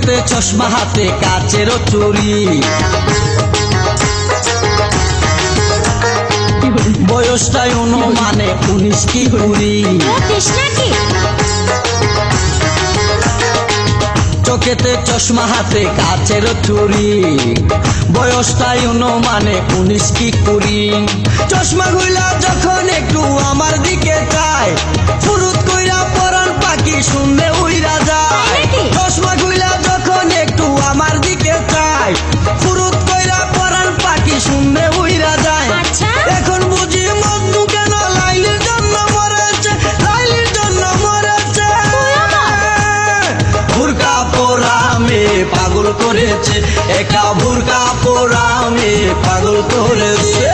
চোখেতে চশমা হাতে কাচের চুরি বয়সটাই অনুমানে 19 কি 20 চোখেতে চশমা হাতে কাচের চুরি বয়সটাই অনুমানে 19 কি 20 চশমা গুলা যখন একটু আমার দিকে চায় ফুরুত কইরা পরান পাখি শুনলে উইরা যায় চশমা গুলা যখন একটু আমার দিকে চায় ফুরুত কইরা পরান পাখি শুনলে উইরা যায় এখন বুঝি মজনু কেন লাইলির জন্য মরেছে লাইলির জন্য মরেছে বুরকা পরা মেয়ে পাগল করেছে একা বুরকা পরা মেয়ে পাগল করেছে